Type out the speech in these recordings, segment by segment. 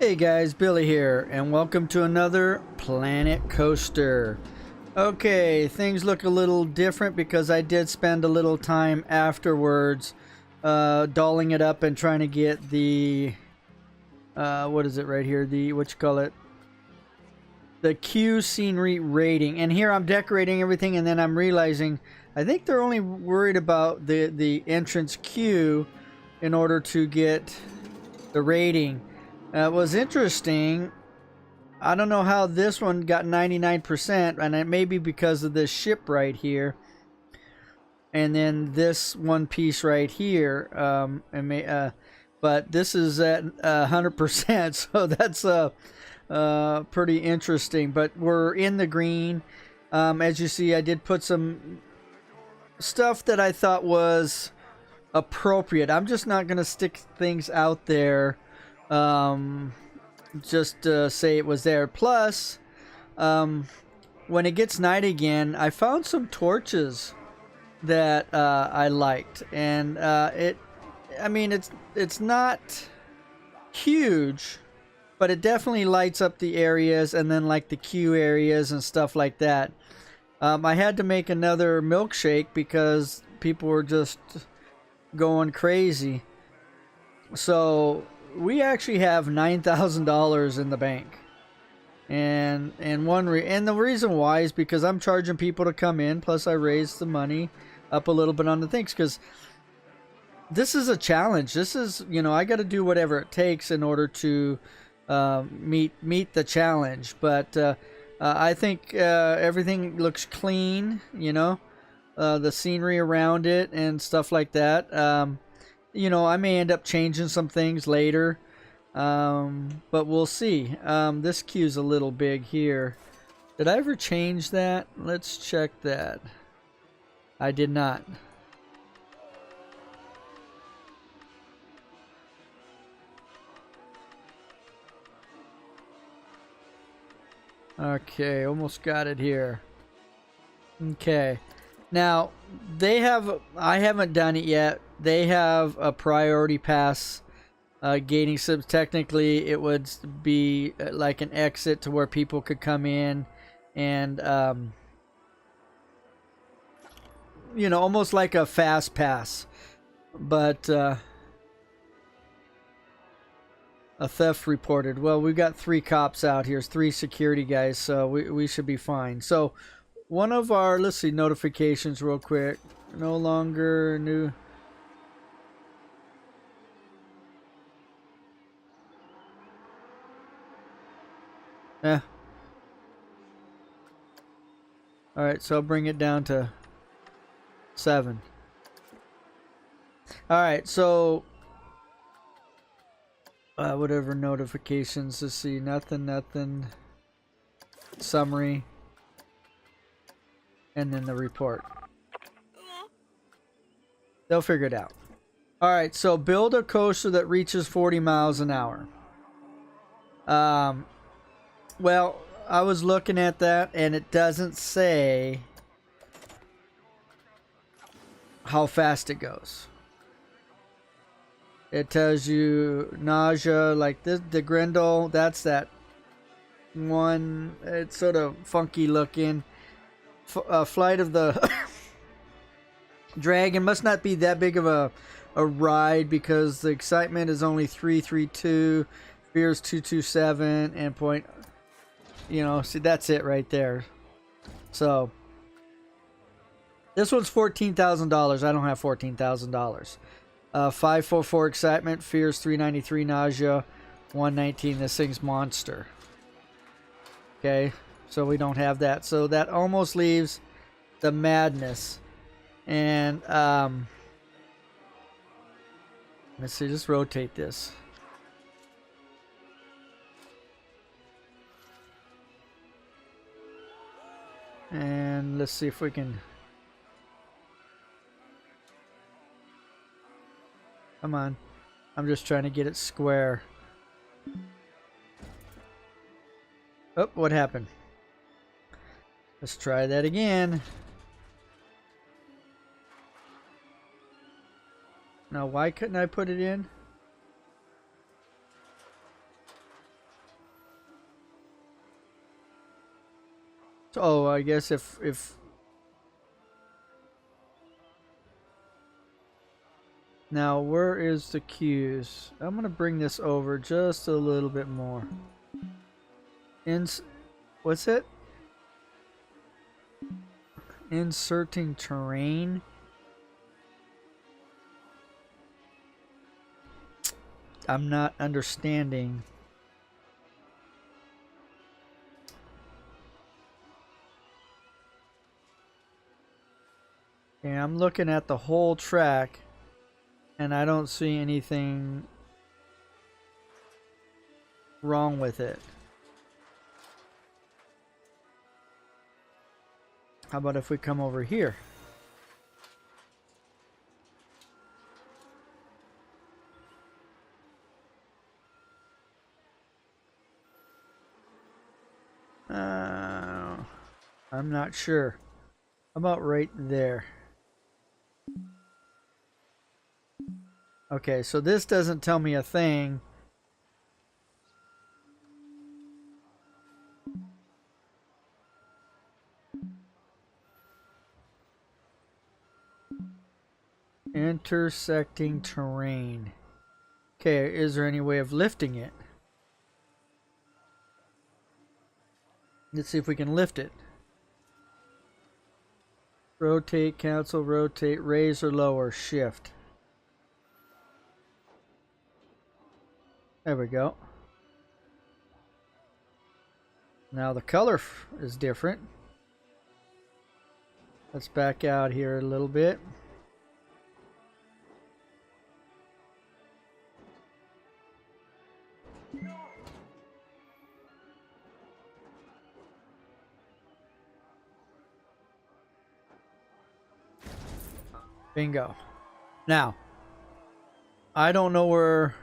Hey guys, Billy here, and welcome to another Planet Coaster. Okay, things look a little different because I did spend a little time afterwards dolling it up and trying to get the, what is it right here, the queue scenery rating. And here I'm decorating everything, and then I'm realizing I think they're only worried about the entrance queue in order to get the rating. It was interesting. I don't know how this one got 99%, and it may be because of this ship right here, and then this one piece right here. But this is at 100%, so that's pretty interesting. But we're in the green. As you see, I did put some stuff that I thought was appropriate. I'm just not gonna stick things out there just to say it was there. Plus, when it gets night again, I found some torches that I liked, and I mean, it's not huge, but it definitely lights up the areas, and then like the queue areas and stuff like that. I had to make another milkshake because people were just going crazy. So we actually have $9,000 in the bank, and the reason why is because I'm charging people to come in. Plus, I raised the money up a little bit on the things because this is a challenge. This is, I got to do whatever it takes in order to meet the challenge. But I think everything looks clean. The scenery around it and stuff like that. I may end up changing some things later, but we'll see. This queue's a little big here. Did I ever change that? Let's check that. I did not. Okay, almost got it here. Okay. Now, I haven't done it yet. They have a priority pass gating system. Technically, it would be like an exit to where people could come in and, almost like a fast pass. But a theft reported. Well, we've got 3 cops out here, 3 security guys, so we should be fine. So, one of our, let's see, notifications real quick. No longer new. Yeah. Alright, so I'll bring it down to 7. Alright, so whatever notifications. Let's see, nothing. Summary. And then the report. They'll figure it out. Alright, so build a coaster that reaches 40 miles an hour. Well, I was looking at that, and it doesn't say how fast it goes. It tells you nausea, like this, the Grendel, that's that one. It's sort of funky looking. Flight of the Dragon must not be that big of a ride because the excitement is only 332, fears 227, and point. See, that's it right there. So this one's $14,000. I don't have $14,000. 544 excitement, fears 393, nausea 119. This thing's monster. Okay, so we don't have that. So that almost leaves the madness. And let's see, just rotate this. And let's see if we can. Come on. I'm just trying to get it square. Oh, what happened? Let's try that again. Now, why couldn't I put it in? Oh, I guess if now where is the cues? I'm gonna bring this over just a little bit more. What's it? Inserting terrain. I'm not understanding. And I'm looking at the whole track and I don't see anything wrong with it. How about if we come over here? I'm not sure. How about right there? Okay, so this doesn't tell me a thing. Intersecting terrain. Okay, is there any way of lifting it? Let's see if we can lift it. Rotate, cancel, rotate, raise or lower, shift. There we go. Now the color is different. Let's back out here a little bit. Bingo. Now, I don't know where...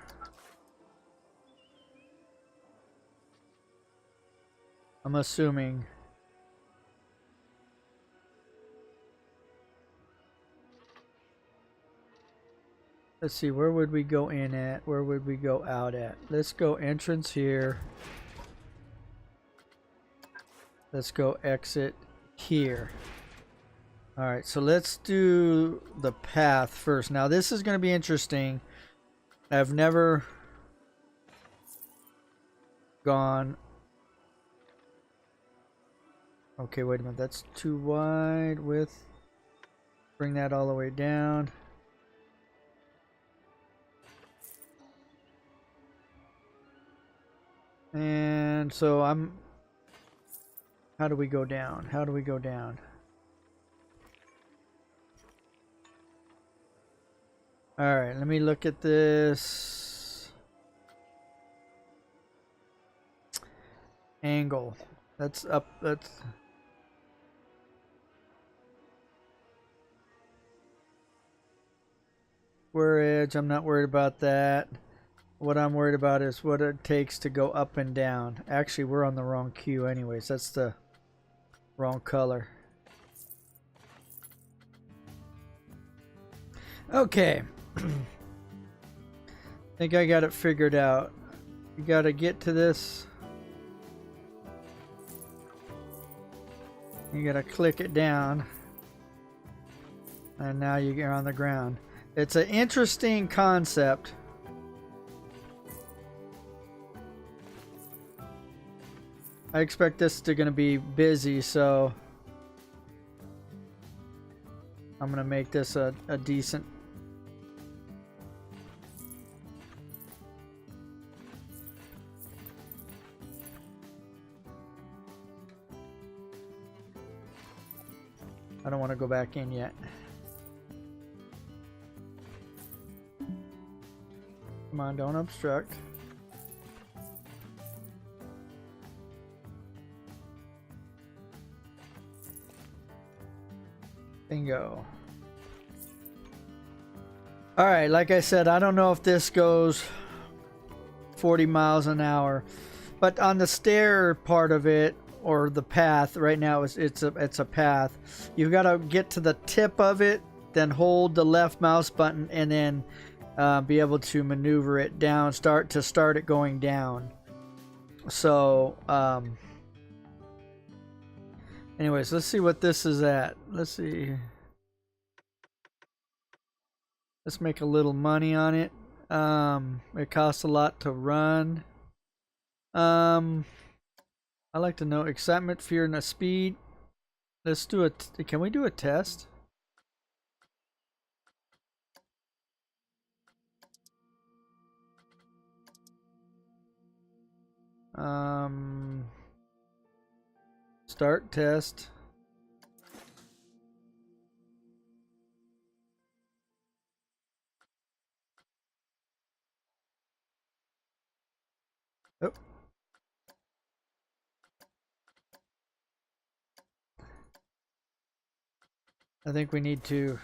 I'm assuming... Let's see, where would we go in at? Where would we go out at? Let's go entrance here. Let's go exit here. Alright, so let's do the path first. Now this is going to be interesting. I've never gone... Okay, wait a minute. That's too wide width. Bring that all the way down. And so I'm... How do we go down? How do we go down? Alright, let me look at this. Angle. That's up, that's... Square edge, I'm not worried about that. What I'm worried about is what it takes to go up and down. Actually, we're on the wrong cue anyways. That's the wrong color. Okay. I think I got it figured out. You got to get to this. You got to click it down. And now you're on the ground. It's an interesting concept. I expect this to gonna be busy, so I'm gonna make this a decent... I don't want to go back in yet. Come on, don't obstruct. Bingo. Alright, like I said, I don't know if this goes 40 miles an hour. But on the stair part of it, or the path, right now it's a path. You've got to get to the tip of it, then hold the left mouse button, and then be able to maneuver it down, start it going down. So Anyways, let's see what this is at. Let's see. Let's make a little money on it. It costs a lot to run. I like to know excitement, fear, and speed. Let's do it. Can we do a test? Start test. Oh. I think we need to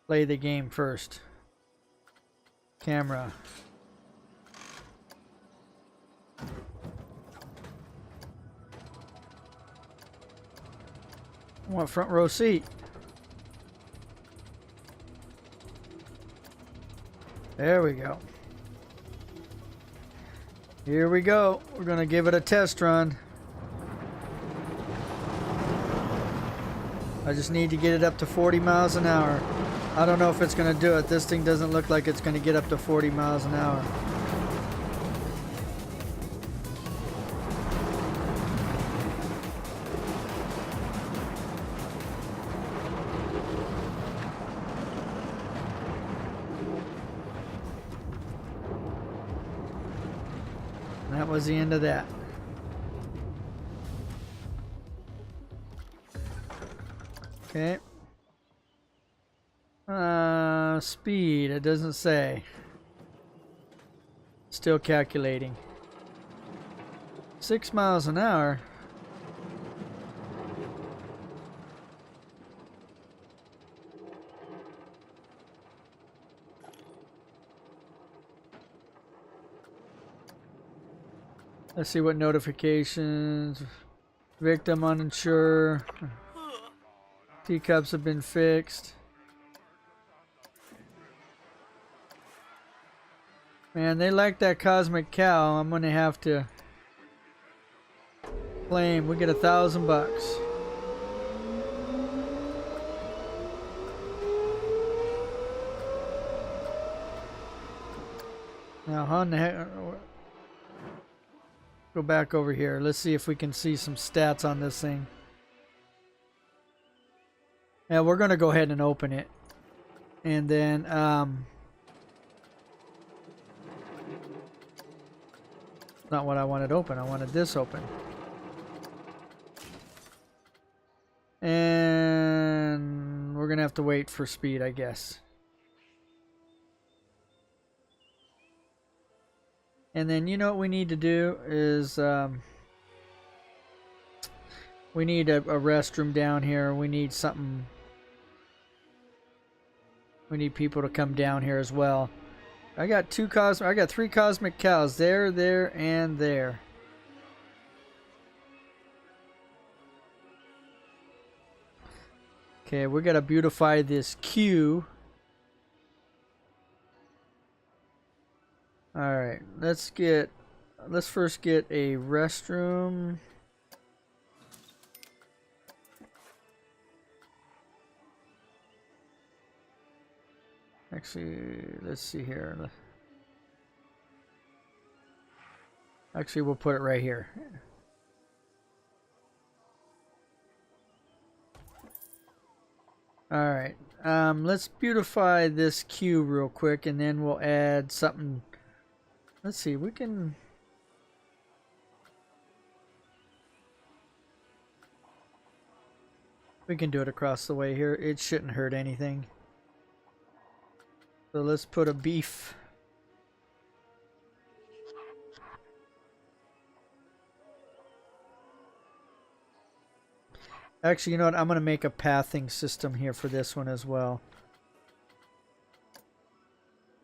play the game first. Camera. I want front row seat. There we go. Here we go. We're gonna give it a test run. I just need to get it up to 40 miles an hour. I don't know if it's gonna do it. This thing doesn't look like it's gonna get up to 40 miles an hour. That was the end of that. Okay. Speed, it doesn't say. Still calculating. 6 miles an hour. Let's see what notifications. Victim uninsured. Teacups have been fixed. Man, they like that cosmic cow. I'm gonna have to claim. We get $1,000. Now, how in the heck? Go back over here. Let's see if we can see some stats on this thing. Yeah, we're gonna go ahead and open it, and then not what I wanted open. I wanted this open, and we're gonna have to wait for speed, I guess. And then you know what we need to do is we need a restroom down here. We need something. We need people to come down here as well. I got three cosmic cows there, there, and there. Okay, we gotta beautify this queue. Alright, let's first get a restroom. Actually, let's see here. Actually, we'll put it right here. Alright, let's beautify this queue real quick, and then we'll add something. Let's see, we can do it across the way here. It shouldn't hurt anything. So let's put a beef. Actually, you know what? I'm going to make a pathing system here for this one as well.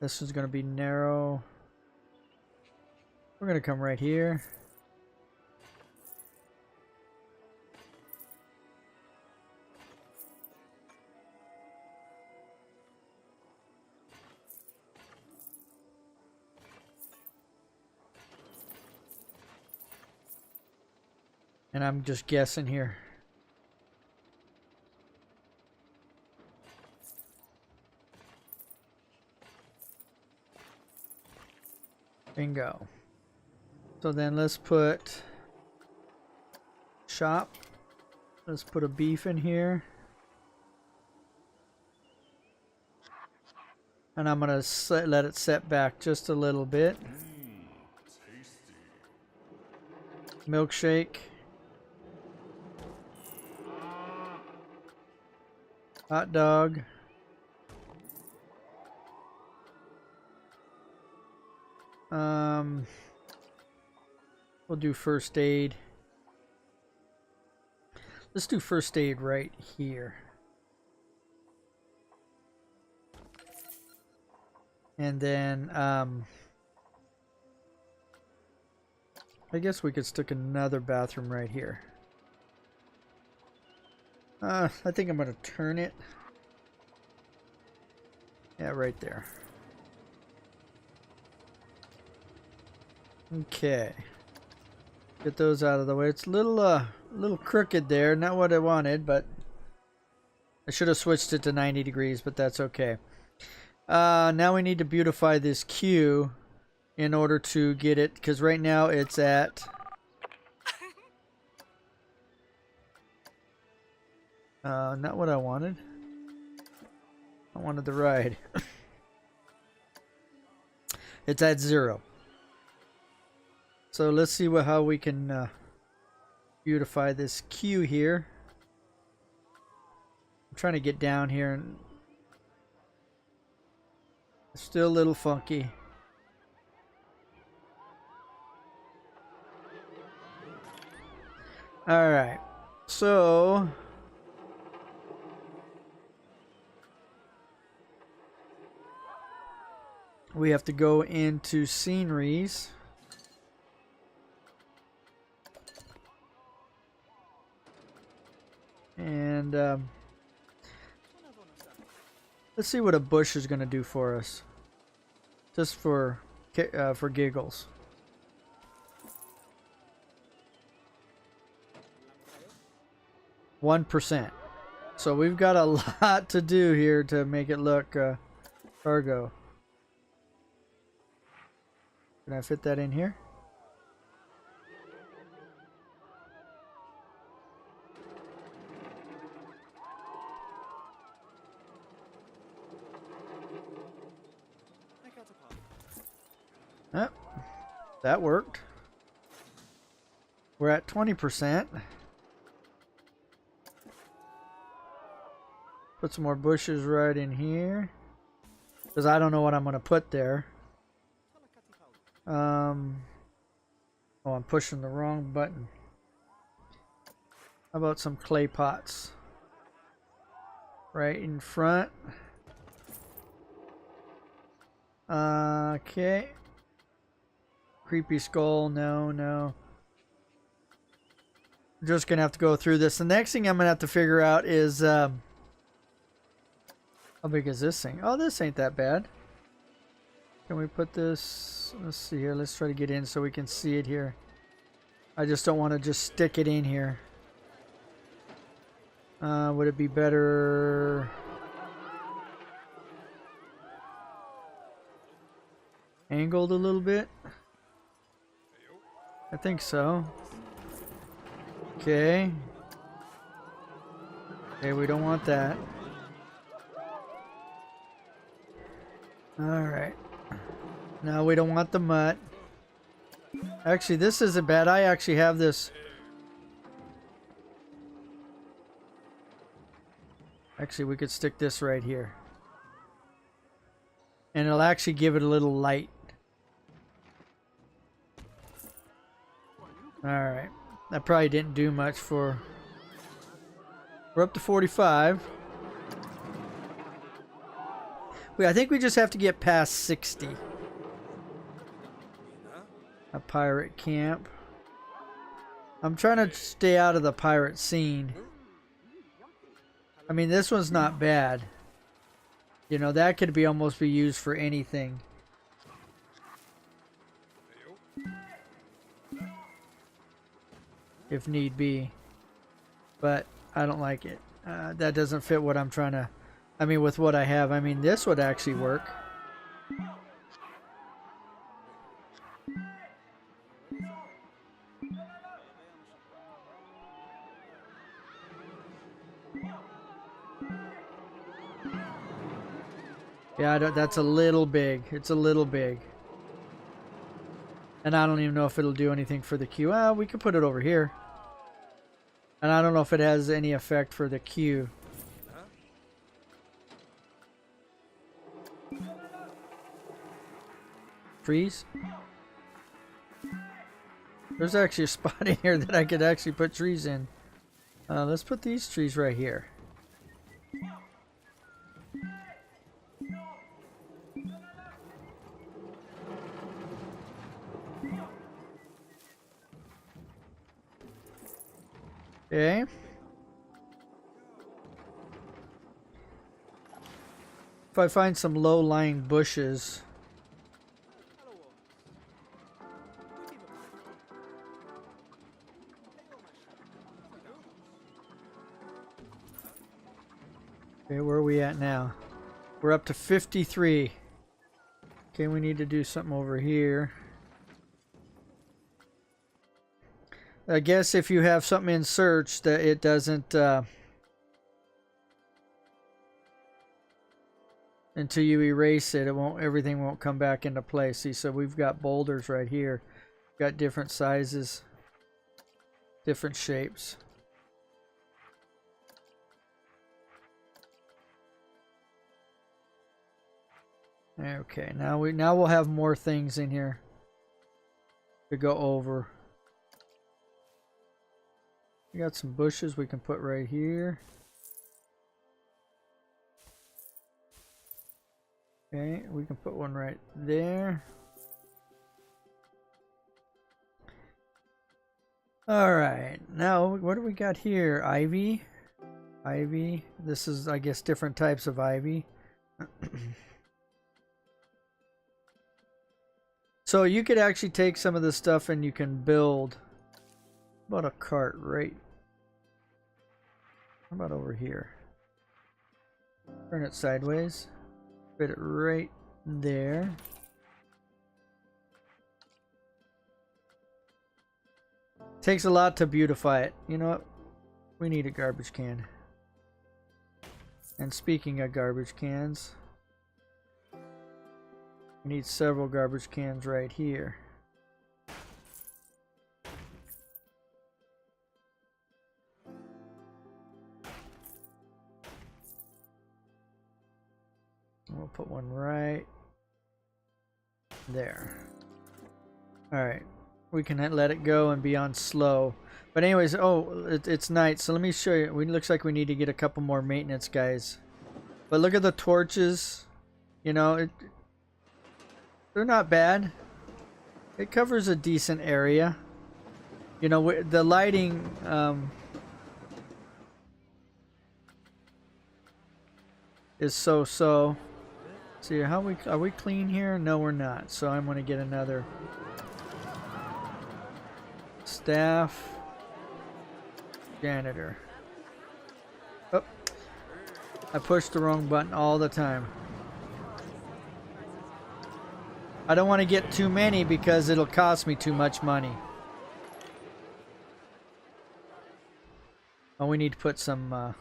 This one's going to be narrow. We're going to come right here. And I'm just guessing here. Bingo. So then let's put shop. Let's put a beef in here. And I'm going to let it set back just a little bit. Milkshake. Hot dog. We'll do first aid. Let's do first aid right here. And then, I guess we could stick another bathroom right here. I think I'm going to turn it. Yeah, right there. Okay. Get those out of the way. It's a little crooked there. Not what I wanted, but I should have switched it to 90 degrees, but that's okay. Now we need to beautify this queue in order to get it, because right now it's at not what I wanted. I wanted the ride. It's at 0. So let's see how we can beautify this queue here. I'm trying to get down here and it's still a little funky. All right, so we have to go into sceneries. And let's see what a bush is going to do for us. Just for giggles. %. So we've got a lot to do here to make it look cargo. Can I fit that in here? That worked. We're at 20%. Put some more bushes right in here, because I don't know what I'm going to put there. Oh, I'm pushing the wrong button. How about some clay pots right in front? Okay. Creepy skull, no. I'm just gonna have to go through this. The next thing I'm gonna have to figure out is how big is this thing? Oh, this ain't that bad. Can we put this? Let's see here. Let's try to get in so we can see it here. I just don't want to just stick it in here. Would it be better angled a little bit? I think so. Okay. Okay, we don't want that. Alright. Now we don't want the mutt. Actually, this isn't bad. I actually have this. Actually, we could stick this right here. And it'll actually give it a little light. Alright. That probably didn't do much for... We're up to 45. I think we just have to get past 60. A pirate camp. I'm trying to stay out of the pirate scene. I mean, this one's not bad. You know, that could almost be used for anything. If need be. But I don't like it. That doesn't fit what I'm trying to... I mean, with what I have. I mean, this would actually work. Yeah, that's a little big. It's a little big. And I don't even know if it'll do anything for the queue. Well, we could put it over here. And I don't know if it has any effect for the queue. Trees? There's actually a spot in here that I could actually put trees in. Let's put these trees right here. Okay. If I find some low-lying bushes. Okay, where are we at now? We're up to 53. Okay, we need to do something over here. I guess if you have something in search that it doesn't until you erase it, everything won't come back into place. See, so we've got boulders right here. Got different sizes, different shapes. Okay, now we'll have more things in here to go over. We got some bushes we can put right here. Okay, we can put one right there. Alright, now what do we got here? Ivy. Ivy. This is, I guess, different types of ivy. So you could actually take some of this stuff and you can build. How about a cart right? How about over here? Turn it sideways. Fit it right there. Takes a lot to beautify it. You know what? We need a garbage can. And speaking of garbage cans, we need several garbage cans right here. We'll put one right there. Alright. We can let it go and be on slow. But anyways, it's night, so let me show you. It looks like we need to get a couple more maintenance guys. But look at the torches. You know, they're not bad. It covers a decent area. You know, the lighting... is so. See, are we clean here? No, we're not. So I'm going to get another staff janitor. Oh, I pushed the wrong button all the time. I don't want to get too many because it'll cost me too much money. Oh, we need to put some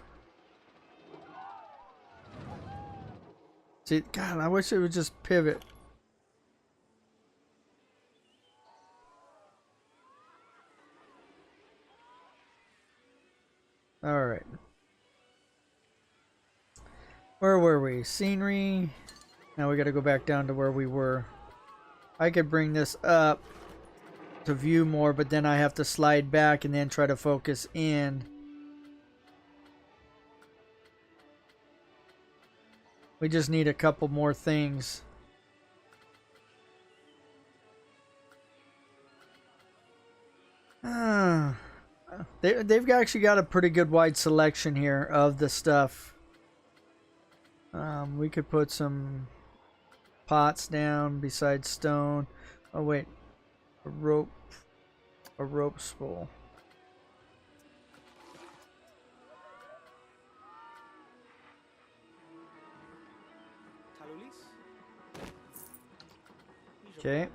see, God, I wish it would just pivot. Alright. Where were we? Scenery. Now we gotta go back down to where we were. I could bring this up to view more, but then I have to slide back and then try to focus in. We just need a couple more things. They've actually got a pretty good wide selection here of the stuff. We could put some pots down beside stone. Oh wait, a rope spool. Okay.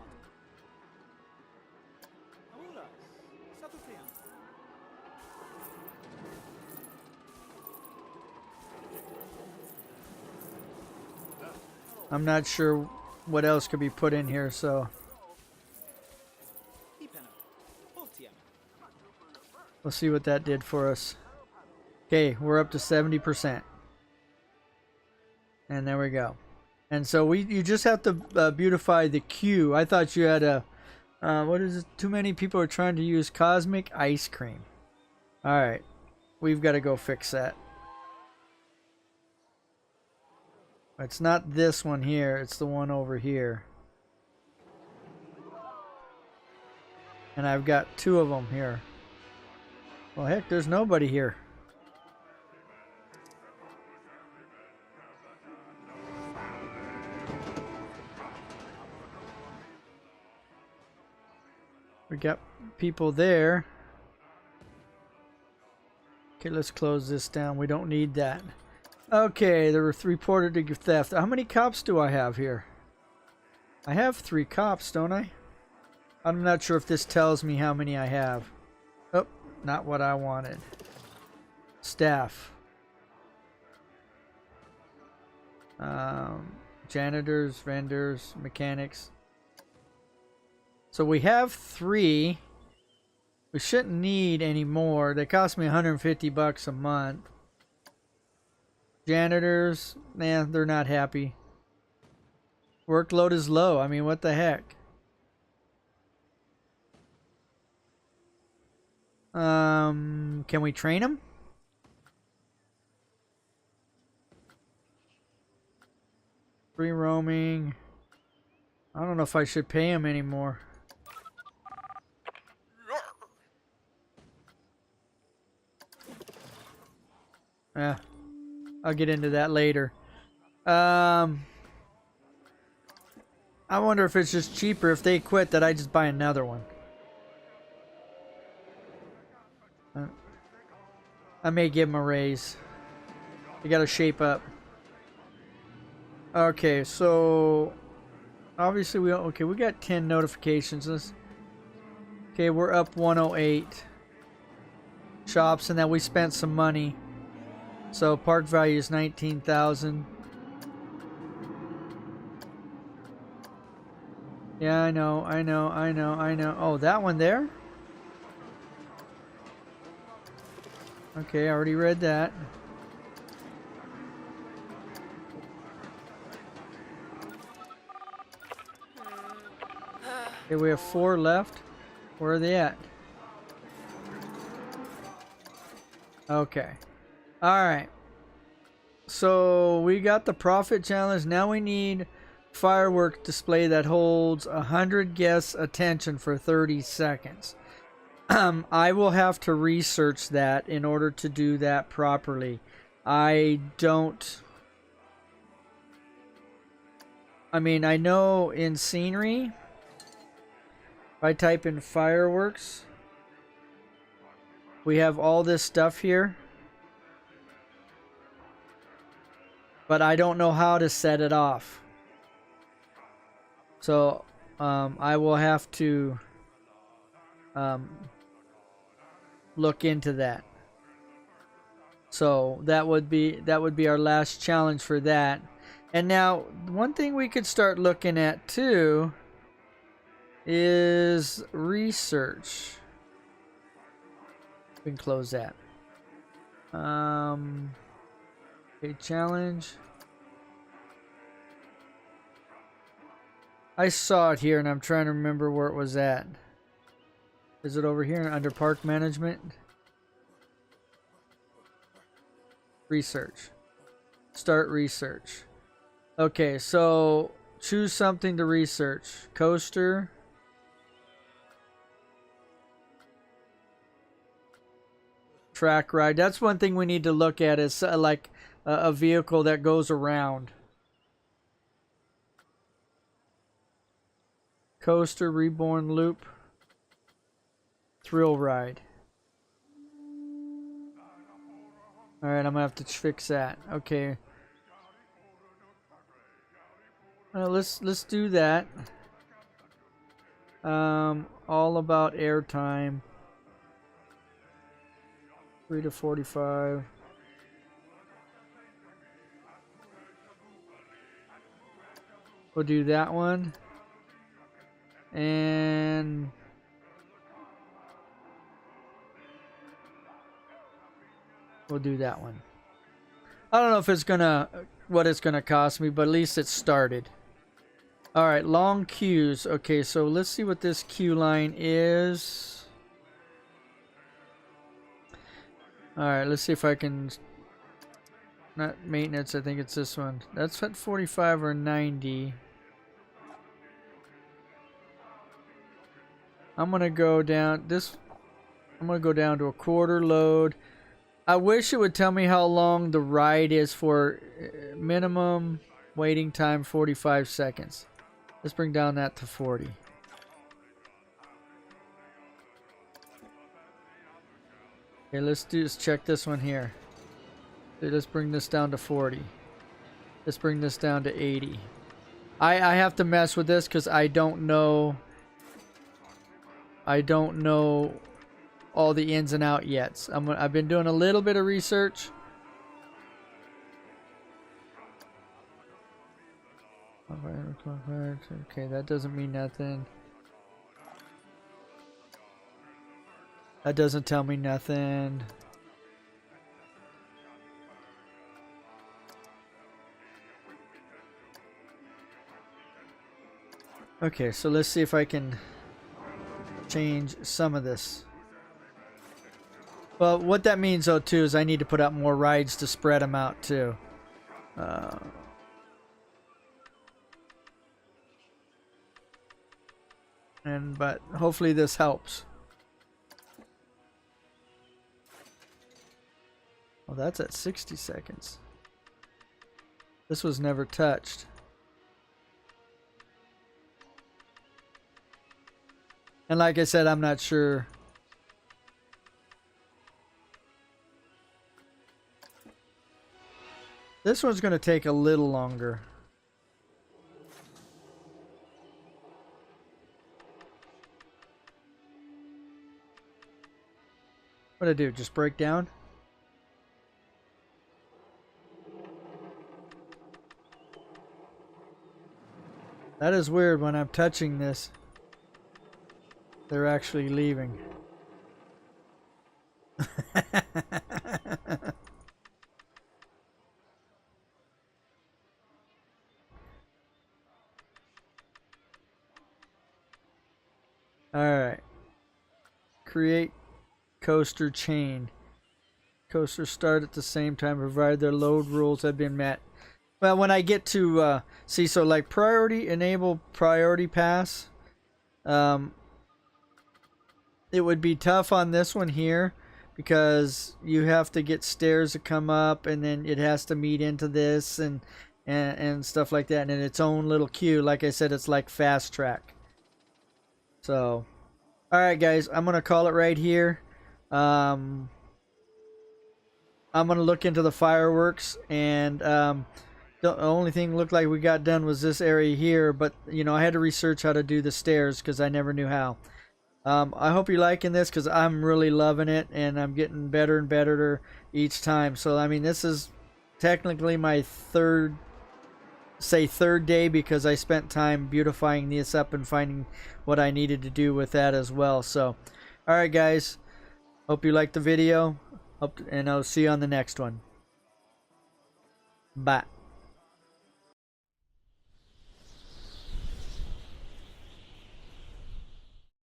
I'm not sure what else could be put in here, so we'll see what that did for us. Okay, we're up to 70%. And there we go. And so you just have to beautify the queue. I thought you had a what is it? Too many people are trying to use cosmic ice cream. All right, we've got to go fix that. It's not this one here. It's the one over here. And I've got 2 of them here. Well, heck, there's nobody here. We got people there. Okay, let's close this down. We don't need that. Okay, there were reported to theft. How many cops do I have here? I have 3 cops, don't I? I'm not sure if this tells me how many I have. Oh, not what I wanted. Staff. Janitors, vendors, mechanics. So we have 3. We shouldn't need any more. They cost me 150 bucks a month. Janitors, man, they're not happy. Workload is low. I mean, what the heck? Can we train them? Free roaming. I don't know if I should pay them anymore. Yeah, I'll get into that later. I wonder if it's just cheaper if they quit that I just buy another one. I may give them a raise. They gotta shape up. Okay, so obviously we got 10 notifications. Okay, we're up 108 shops, and then we spent some money. So park value is 19,000. Yeah, I know. Oh, that one there? Okay, I already read that. Okay, we have 4 left. Where are they at? Okay. Alright. So we got the profit challenge. Now we need firework display that holds 100 guests' attention for 30 seconds. I will have to research that in order to do that properly. I mean, I know in scenery, if I type in fireworks, we have all this stuff here. But I don't know how to set it off. So I will have to look into that. So that would be our last challenge for that. And now one thing we could start looking at too is research. We can close that. Okay, challenge. I saw it here and I'm trying to remember where it was at. Is it over here under park management? Research. Start research. Okay, so choose something to research. Coaster. Track ride. That's one thing we need to look at is like a vehicle that goes around. Coaster, reborn loop. Thrill ride. Alright, I'm gonna have to fix that. Okay. Let's do that. All about airtime. 3 to 45. We'll do that one. And we'll do that one. I don't know if it's gonna, what it's gonna cost me, but at least it started. Alright, long queues. Okay, so let's see what this queue line is. Alright, let's see if I can, not maintenance, I think it's this one. That's at 45 or 90. I'm gonna go down this. I'm gonna go down to a quarter load. I wish it would tell me how long the ride is for. Minimum waiting time 45 seconds. Let's bring down that to 40. Okay, let's check this one here. Okay, let's bring this down to 40. Let's bring this down to 80. I have to mess with this because I don't know. I don't know all the ins and out yet. I've been doing a little bit of research. Okay, that doesn't mean nothing. That doesn't tell me nothing. Okay, so let's see if I can change some of this. Well, what that means though too is I need to put out more rides to spread them out too. But hopefully this helps. Well, that's at 60 seconds. This was never touched. And like I said, I'm not sure. This one's going to take a little longer. What'd I do? Just break down? That is weird. When I'm touching this, they're actually leaving. Alright. Create coaster chain. Coasters start at the same time provided their load rules have been met. Well, when I get to see, so like priority, enable priority pass, it would be tough on this one here because you have to get stairs to come up and then it has to meet into this and stuff like that, and in its own little queue. Like I said, it's like fast track. So alright guys, I'm gonna call it right here. I'm gonna look into the fireworks, and the only thing looked like we got done was this area here, but you know, I had to research how to do the stairs because I never knew how. I hope you're liking this because I'm really loving it and I'm getting better and better each time. So I mean, this is technically my third day because I spent time beautifying this up and finding what I needed to do with that as well. So alright guys, hope you liked the video, and I'll see you on the next one. Bye.